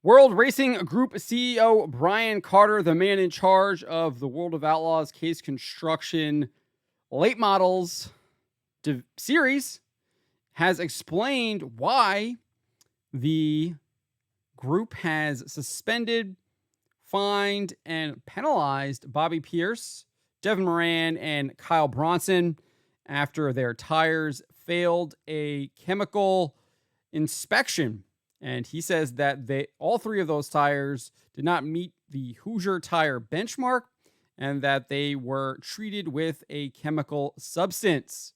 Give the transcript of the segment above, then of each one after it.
World Racing Group CEO Brian Carter, the man in charge of the World of Outlaws case construction late models series, has explained why the group has suspended, fined, and penalized Bobby Pierce, Devin Moran, and Kyle Bronson after their tires failed a chemical inspection. And he says that all three of those tires did not meet the Hoosier tire benchmark and that they were treated with a chemical substance.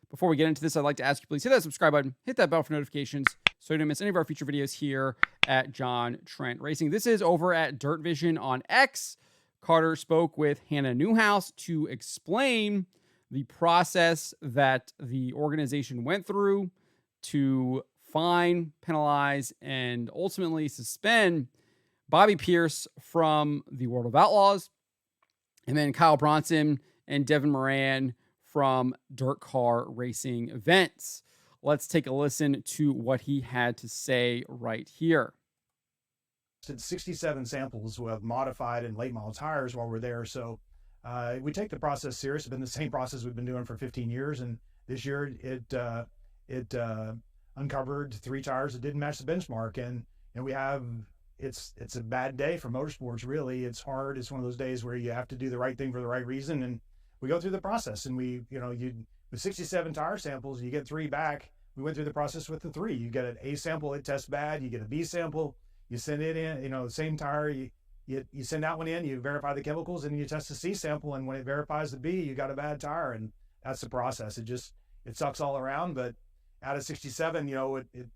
Before we get into this, I'd like to ask you, please hit that subscribe button, hit that bell for notifications so you don't miss any of our future videos here at John Trent Racing. This is over at Dirt Vision on X. Carter spoke with Hannah Newhouse to explain the process that the organization went through to fine, penalize, and ultimately suspend Bobby Pierce from the World of Outlaws, and then Kyle Bronson and Devin Moran from dirt car racing events. Let's take a listen to what he had to say right here. 67 samples with modified and late model tires while we're there. So we take the process serious. It's been the same process we've been doing for 15 years. And this year it uncovered 3 tires that didn't match the benchmark. And we have, it's a bad day for motorsports, really. It's hard. It's one of those days where you have to do the right thing for the right reason. And we go through the process, and with 67 tire samples, you get 3 back. We went through the process with the 3. You get an A sample, it tests bad. You get a B sample, you send it in, the same tire, you send that one in, you verify the chemicals, and you test the C sample. And when it verifies the B, you got a bad tire. And that's the process. It sucks all around, but out of 67,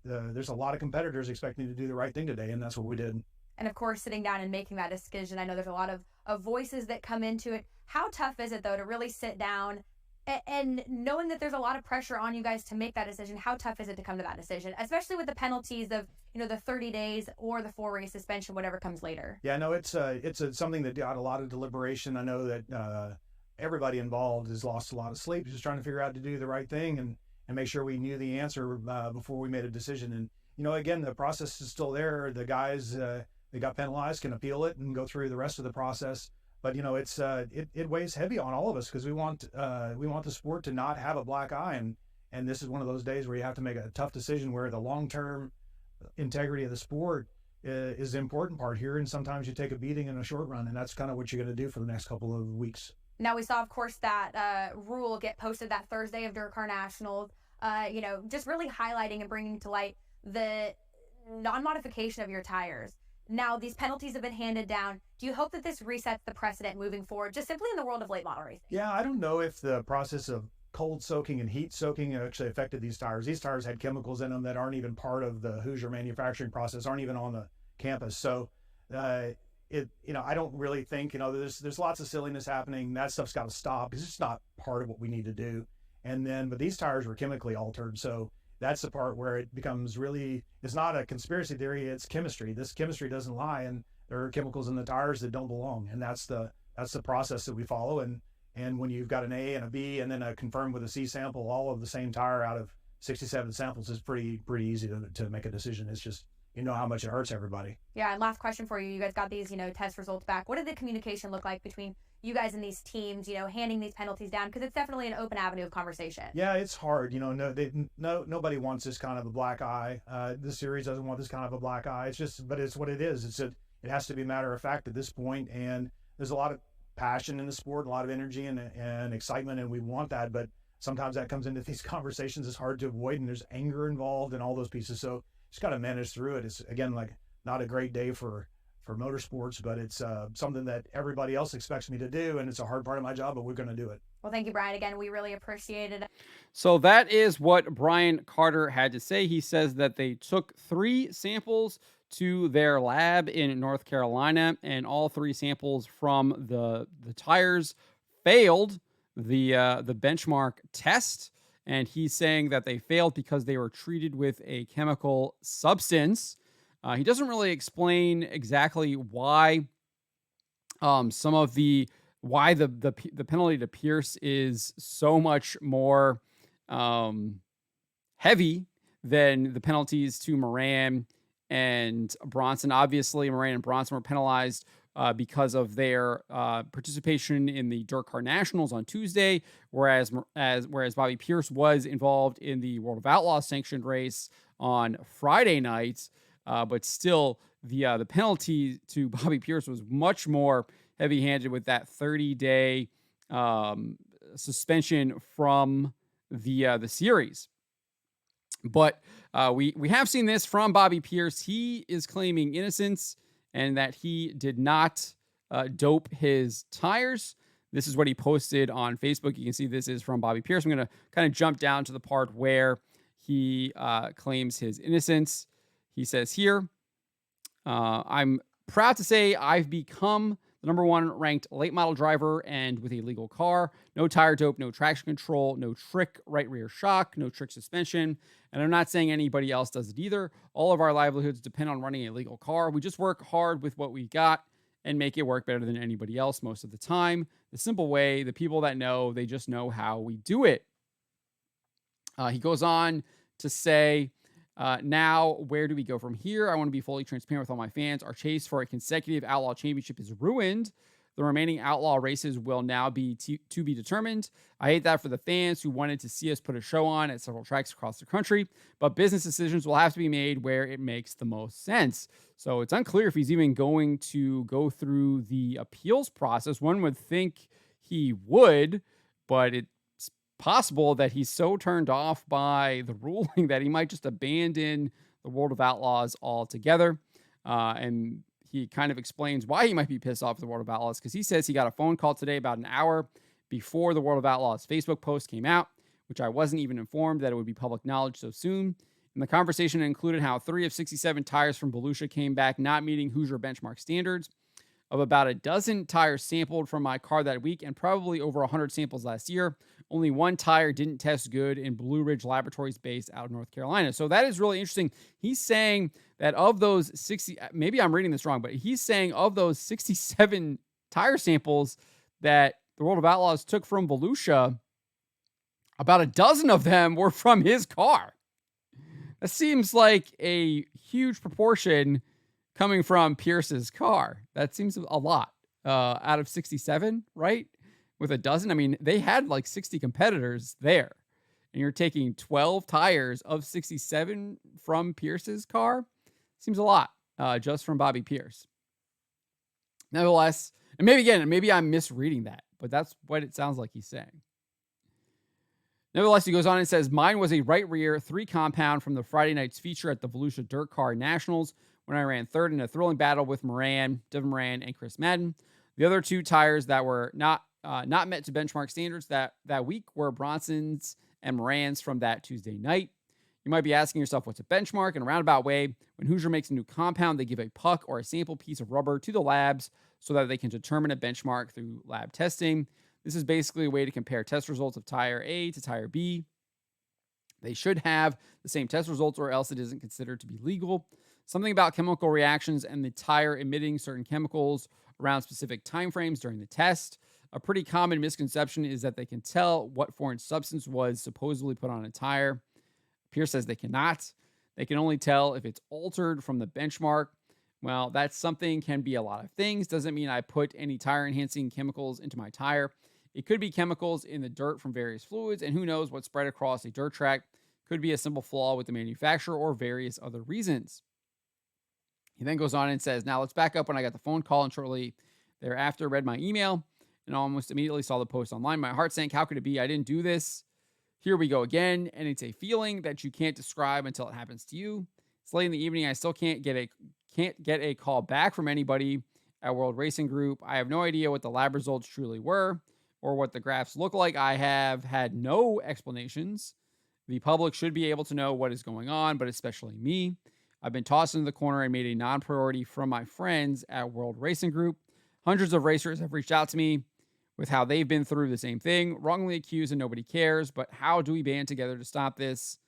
there's a lot of competitors expecting to do the right thing today, and that's what we did. And of course, sitting down and making that decision, I know there's a lot of voices that come into it. How tough is it, though, to really sit down and knowing that there's a lot of pressure on you guys to make that decision? How tough is it to come to that decision, especially with the penalties of, the 30 days or the 4-race suspension, whatever comes later? Yeah, no, it's something that got a lot of deliberation. I know that everybody involved has lost a lot of sleep just trying to figure out to do the right thing and make sure we knew the answer before we made a decision. And, again, the process is still there. The guys that got penalized can appeal it and go through the rest of the process. But, it weighs heavy on all of us because we want the sport to not have a black eye. And this is one of those days where you have to make a tough decision where the long-term integrity of the sport is the important part here. And sometimes you take a beating in a short run, and that's kind of what you're going to do for the next couple of weeks. Now, we saw, of course, that rule get posted that Thursday of Dirt Car Nationals, just really highlighting and bringing to light the non-modification of your tires. Now, these penalties have been handed down. Do you hope that this resets the precedent moving forward, just simply in the world of late model racing? Yeah, I don't know if the process of cold soaking and heat soaking actually affected these tires. These tires had chemicals in them that aren't even part of the Hoosier manufacturing process, aren't even on the campus. So, I don't really think, there's lots of silliness happening. That stuff's got to stop because it's not part of what we need to do. But these tires were chemically altered. So that's the part where it becomes really, it's not a conspiracy theory, it's chemistry. This chemistry doesn't lie, and there are chemicals in the tires that don't belong. And that's the process that we follow. And when you've got an A and a B and then a confirmed with a C sample, all of the same tire out of 67 samples is pretty easy to make a decision. It's just, how much it hurts everybody. Yeah, and last question for you. You guys got these, test results back. What did the communication look like between you guys and these teams, handing these penalties down? Because it's definitely an open avenue of conversation. Yeah, it's hard. Nobody wants this kind of a black eye. The series doesn't want this kind of a black eye. But it's what it is. It has to be matter of fact at this point. And there's a lot of passion in the sport, a lot of energy and excitement, and we want that. But sometimes that comes into these conversations. It's hard to avoid, and there's anger involved and all those pieces. So just got to manage through it. It's, again, like not a great day for motorsports, but it's something that everybody else expects me to do, and it's a hard part of my job, but we're going to do it. Well, thank you, Brian. Again, we really appreciate it. So that is what Brian Carter had to say. He says that they took 3 samples to their lab in North Carolina, and all 3 samples from the tires failed the benchmark test. And he's saying that they failed because they were treated with a chemical substance. He doesn't really explain exactly why the penalty to Pierce is so much more heavy than the penalties to Moran and Bronson. Obviously, Moran and Bronson were penalized because of their participation in the Dirt Car Nationals on Tuesday, whereas Bobby Pierce was involved in the World of Outlaws sanctioned race on Friday night. But still, the penalty to Bobby Pierce was much more heavy-handed with that 30-day suspension from the series. But we have seen this from Bobby Pierce. He is claiming innocence and that he did not dope his tires. This is what he posted on Facebook. You can see this is from Bobby Pierce. I'm going to kind of jump down to the part where he claims his innocence. He says here, I'm proud to say I've become the number one ranked late model driver and with a legal car. No tire dope, no traction control, no trick right rear shock, no trick suspension. And I'm not saying anybody else does it either. All of our livelihoods depend on running a legal car. We just work hard with what we got and make it work better than anybody else most of the time. The simple way, the people that know, they just know how we do it. He goes on to say, now, where do we go from here? I want to be fully transparent with all my fans. Our chase for a consecutive Outlaw Championship is ruined. The remaining Outlaw races will now be to be determined. I hate that for the fans who wanted to see us put a show on at several tracks across the country, but business decisions will have to be made where it makes the most sense. So it's unclear if he's even going to go through the appeals process. One would think he would, but it's possible that he's so turned off by the ruling that he might just abandon the World of Outlaws altogether. And he kind of explains why he might be pissed off at the World of Outlaws, because he says he got a phone call today about an hour before the World of Outlaws Facebook post came out, which I wasn't even informed that it would be public knowledge so soon. And the conversation included how 3 of 67 tires from Volusia came back not meeting Hoosier benchmark standards. Of about a dozen tires sampled from my car that week and probably over 100 samples last year, only one tire didn't test good in Blue Ridge Laboratories based out of North Carolina. So that is really interesting. He's saying that of those 60, maybe I'm reading this wrong, but he's saying of those 67 tire samples that the World of Outlaws took from Volusia, about a dozen of them were from his car. That seems like a huge proportion coming from Pierce's car. That seems a lot out of 67, right? With a dozen. I mean, they had like 60 competitors there. And you're taking 12 tires of 67 from Pierce's car. Seems a lot just from Bobby Pierce. Nevertheless, and maybe I'm misreading that, but that's what it sounds like he's saying. Nevertheless, he goes on and says, mine was a right rear 3 compound from the Friday night's feature at the Volusia Dirt Car Nationals, when I ran third in a thrilling battle with Moran, Devin Moran, and Chris Madden. The other 2 tires that were not met to benchmark standards that week were Bronson's and Moran's from that Tuesday night. You might be asking yourself, what's a benchmark? In a roundabout way, when Hoosier makes a new compound, they give a puck or a sample piece of rubber to the labs so that they can determine a benchmark through lab testing. This is basically a way to compare test results of tire A to tire B. They should have the same test results or else it isn't considered to be legal. Something about chemical reactions and the tire emitting certain chemicals around specific timeframes during the test. A pretty common misconception is that they can tell what foreign substance was supposedly put on a tire. Pierce says they cannot. They can only tell if it's altered from the benchmark. Well, that something can be a lot of things. Doesn't mean I put any tire enhancing chemicals into my tire. It could be chemicals in the dirt from various fluids, and who knows what spread across a dirt track. Could be a simple flaw with the manufacturer or various other reasons. He then goes on and says, now let's back up when I got the phone call and shortly thereafter read my email and almost immediately saw the post online. My heart sank. How could it be? I didn't do this. Here we go again. And it's a feeling that you can't describe until it happens to you. It's late in the evening. I still can't get a call back from anybody at World Racing Group. I have no idea what the lab results truly were or what the graphs look like. I have had no explanations. The public should be able to know what is going on, but especially me. I've been tossed into the corner and made a non-priority from my friends at World Racing Group. Hundreds of racers have reached out to me with how they've been through the same thing, wrongly accused and nobody cares, but how do we band together to stop this?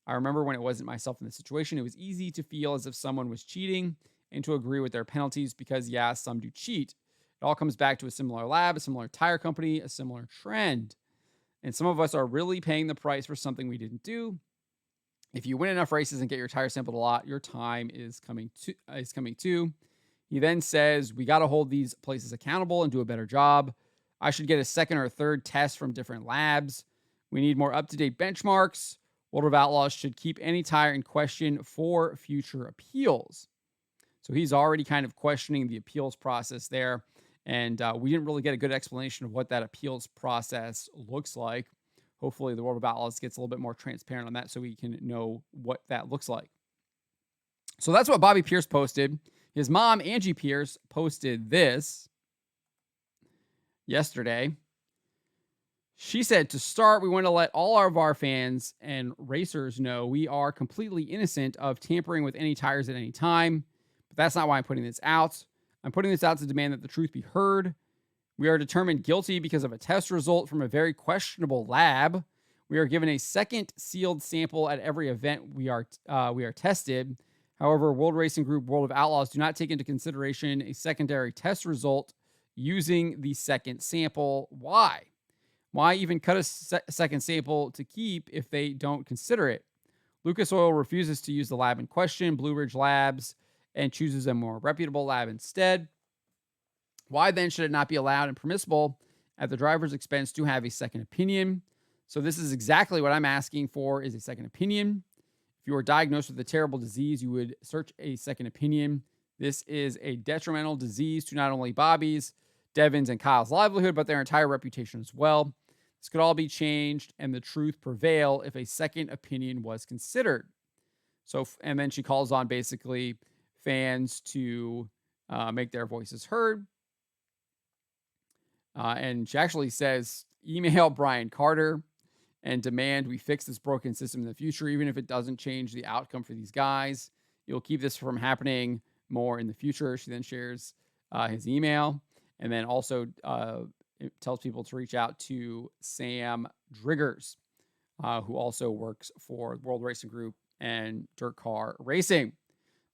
I remember when it wasn't myself in the situation, it was easy to feel as if someone was cheating and to agree with their penalties because, yeah, some do cheat. It all comes back to a similar lab, a similar tire company, a similar trend. And some of us are really paying the price for something we didn't do. If you win enough races and get your tire sampled a lot, your time is coming too. He then says, we got to hold these places accountable and do a better job. I should get a second or third test from different labs. We need more up-to-date benchmarks. World of Outlaws should keep any tire in question for future appeals. So he's already kind of questioning the appeals process there. And we didn't really get a good explanation of what that appeals process looks like. Hopefully the World of Outlaws gets a little bit more transparent on that so we can know what that looks like. So that's what Bobby Pierce posted. His mom, Angie Pierce, posted this yesterday. She said, to start, we want to let all of our fans and racers know we are completely innocent of tampering with any tires at any time. But that's not why I'm putting this out. I'm putting this out to demand that the truth be heard. We are determined guilty because of a test result from a very questionable lab. We are given a second sealed sample at every event we are tested. However, World Racing Group, World of Outlaws do not take into consideration a secondary test result using the second sample. Why? Why even cut a second sample to keep if they don't consider it? Lucas Oil refuses to use the lab in question, Blue Ridge Labs, and chooses a more reputable lab instead. Why then should it not be allowed and permissible at the driver's expense to have a second opinion? So this is exactly what I'm asking for, is a second opinion. If you are diagnosed with a terrible disease, you would search a second opinion. This is a detrimental disease to not only Bobby's, Devin's, and Kyle's livelihood, but their entire reputation as well. This could all be changed and the truth prevail if a second opinion was considered. So, and then she calls on basically fans to make their voices heard. And she actually says, email Brian Carter and demand we fix this broken system in the future, even if it doesn't change the outcome for these guys. You'll keep this from happening more in the future. She then shares his email, and then also it tells people to reach out to Sam Driggers, who also works for World Racing Group and Dirt Car Racing.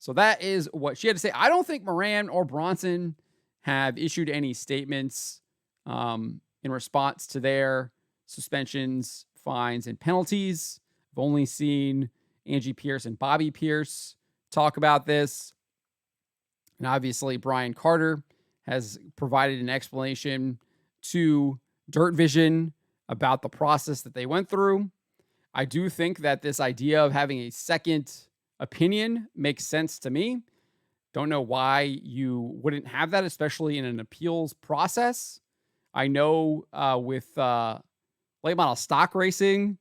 So that is what she had to say. I don't think Moran or Bronson have issued any statements in response to their suspensions, fines, and penalties. I've only seen Angie Pierce and Bobby Pierce talk about this. And obviously, Brian Carter has provided an explanation to Dirt Vision about the process that they went through. I do think that this idea of having a second opinion makes sense to me. Don't know why you wouldn't have that, especially in an appeals process. I know with late model stock racing,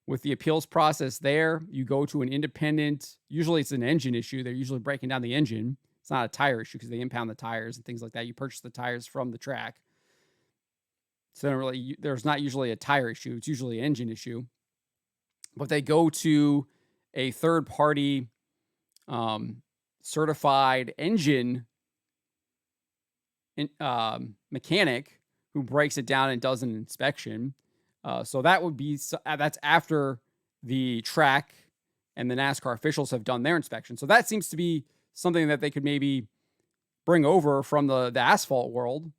with the appeals process there, you go to an independent, usually it's an engine issue. They're usually breaking down the engine. It's not a tire issue because they impound the tires and things like that. You purchase the tires from the track. So there's not usually a tire issue. It's usually an engine issue. But they go to a third-party certified engine mechanic who breaks it down and does an inspection. So that would be, that's after the track and the NASCAR officials have done their inspection. So that seems to be something that they could maybe bring over from the asphalt world,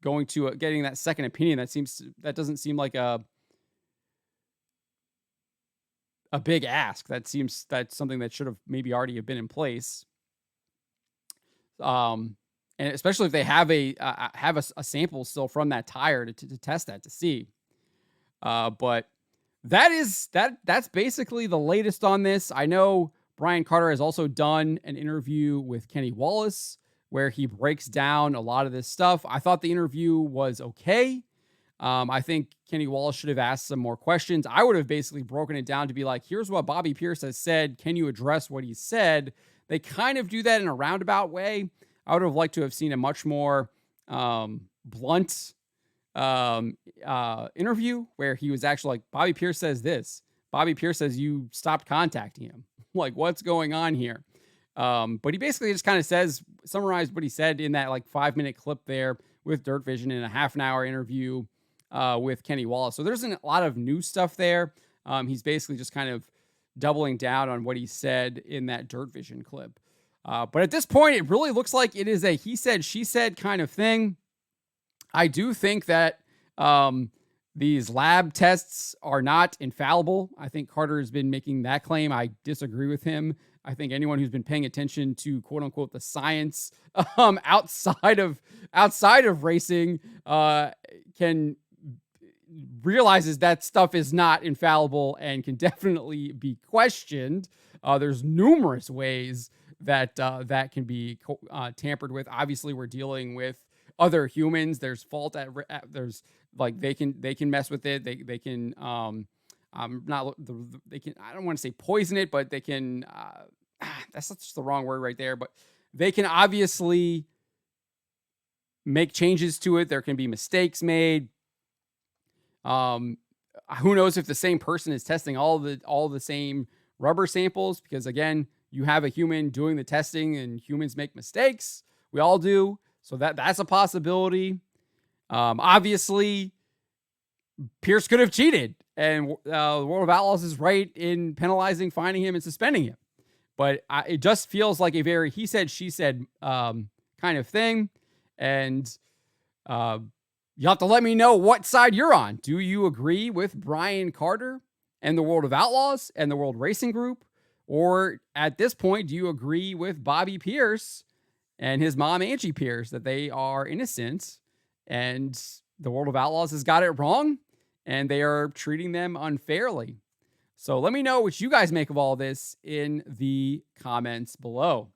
going to getting that second opinion. That doesn't seem like a big ask. That's something that should have maybe already have been in place. And especially if they have a sample still from that tire to test that, to see. But that's basically the latest on this. I know Brian Carter has also done an interview with Kenny Wallace where he breaks down a lot of this stuff. I thought the interview was okay. I think Kenny Wallace should have asked some more questions. I would have basically broken it down to be like, here's what Bobby Pierce has said. Can you address what he said? They kind of do that in a roundabout way. I would have liked to have seen a much more blunt interview where he was actually like, Bobby Pierce says this. Bobby Pierce says you stopped contacting him. Like, what's going on here? But he basically just kind of summarized what he said in that like 5-minute clip there with Dirt Vision in a half-an-hour interview with Kenny Wallace. So there's a lot of new stuff there. He's basically just kind of doubling down on what he said in that Dirt Vision clip. But at this point, it really looks like it is a he said, she said kind of thing. I do think that these lab tests are not infallible. I think Carter has been making that claim. I disagree with him. I think anyone who's been paying attention to quote unquote the science outside of racing can realizes that stuff is not infallible and can definitely be questioned. There's numerous ways that that can be tampered with. Obviously, we're dealing with other humans. There's fault there's like they can mess with it. They can not they can, I don't want to say poison it, but they can that's just the wrong word right there, but they can obviously make changes to it. There can be mistakes made. Who knows if the same person is testing all the same rubber samples, because again, you have a human doing the testing and humans make mistakes. We all do. So that's a possibility. Obviously, Pierce could have cheated, and the World of Outlaws is right in penalizing, fining him, and suspending him. But it just feels like a very he said, she said kind of thing. And you'll have to let me know what side you're on. Do you agree with Brian Carter and the World of Outlaws and the World Racing Group? Or at this point, do you agree with Bobby Pierce and his mom, Angie Pierce, that they are innocent and the World of Outlaws has got it wrong and they are treating them unfairly? So let me know what you guys make of all this in the comments below.